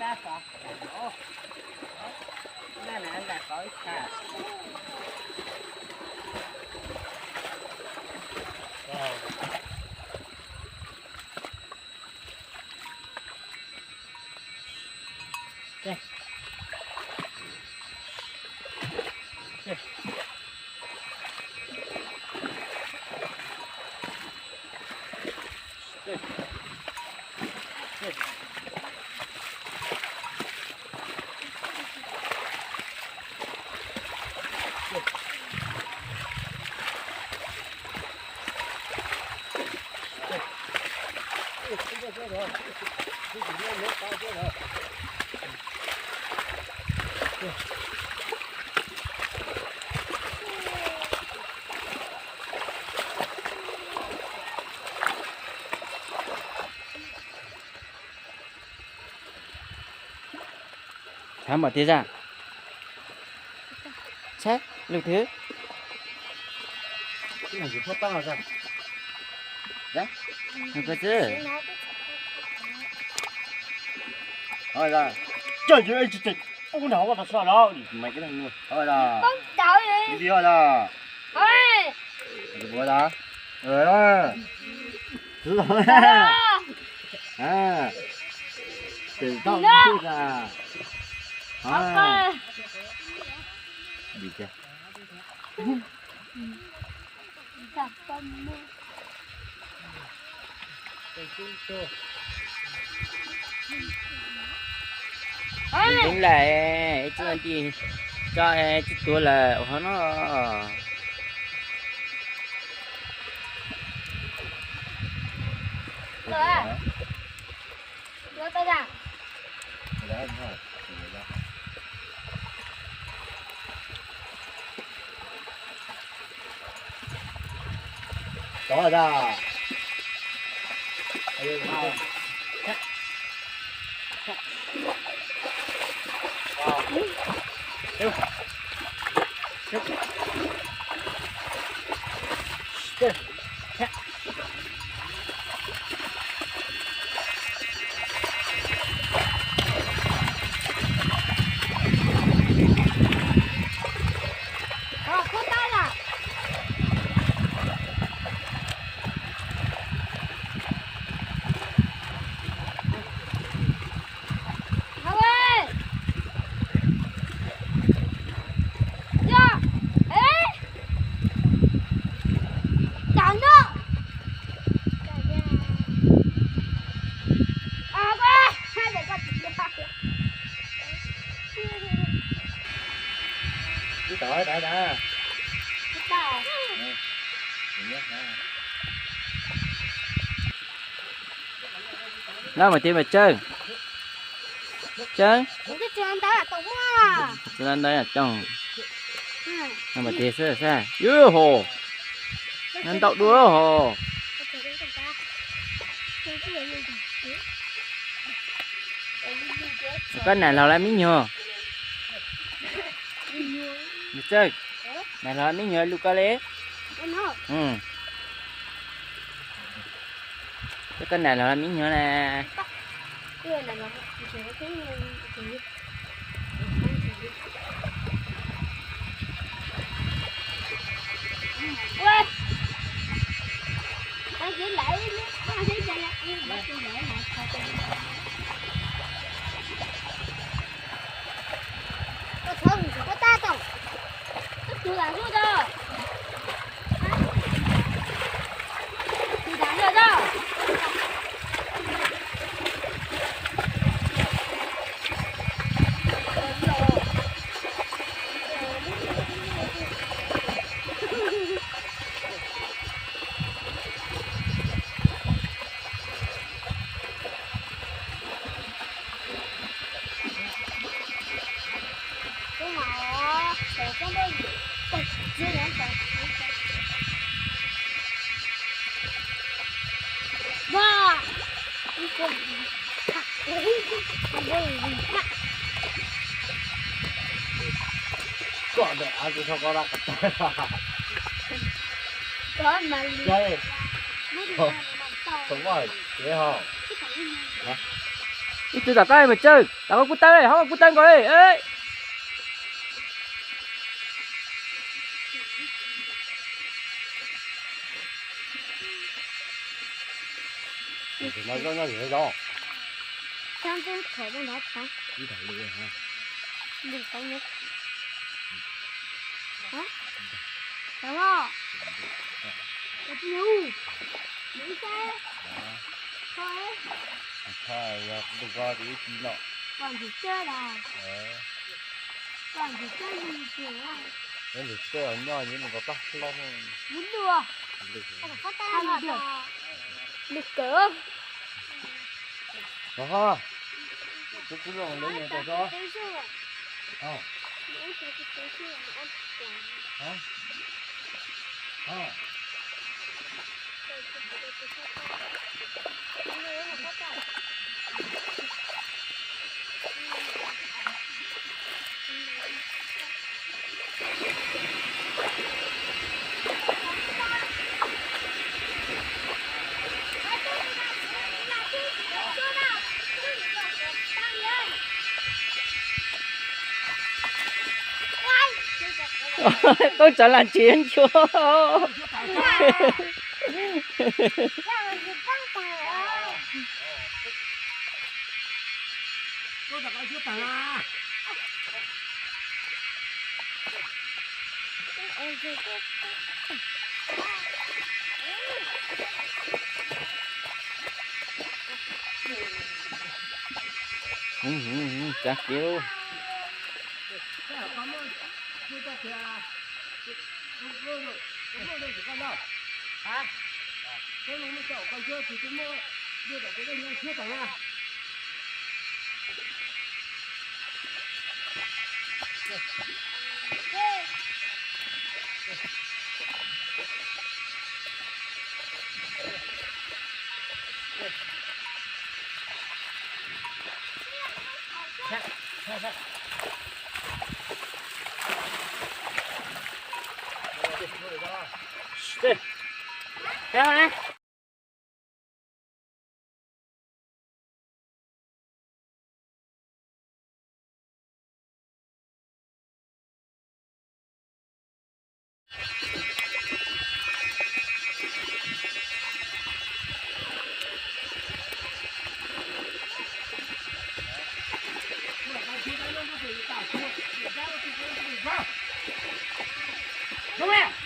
đá sọt nó nè là cõi xa đây thám bảo thế ra xét lực thứ cái này chỉ thoát to ra đấy không có chứ thôi ra trời ơi trời ông nào mà thật sao đó mày cái thằng nuôi thôi là đi đi thôi là đi qua đó rồi đó thứ rồi à từ tao đi ra đi chưa đúng là chứ đi cho chút tuổi là nó Đưa tay ra. đó ra đã nó mà tìm mà chơi chơi cho nên đây là chồng nó mà tìm sẽ xa dưới hồ nên tậu đuôi hồ cái này là miếng nhựa chơi này là miếng nhựa Luca lé cái này là miếng nhựa nè Có để ăn sao có ra cái có mà đây đúng rồi thế hả đi chơi giả tay mà chơi tao có cút tay đây không có cút tay coi đây ấy nó gì đó Sang cái thổi bên đó không? đi thẳng đi hả Đừng có nhớ. Hả? Đúng không? Cái gì? Những xe. Thôi. thôi đừng có thì chỉ nọ Còn gì chơi là? Còn gì chơi gì kiểu này? nên thì chơi ở nhau nhưng mà có tóc lo Muốn đùa. Có tay là được. Được cỡ. đó ha tôi cũng rồi lấy nhà tôi cho hả hả tôi trở lại chiến chưa tôi đã có chút tàng à chắc kêu cái lúc mới chậu còn chưa thì chúng mua đưa cả cái này chưa tàng à đây theo này đúng không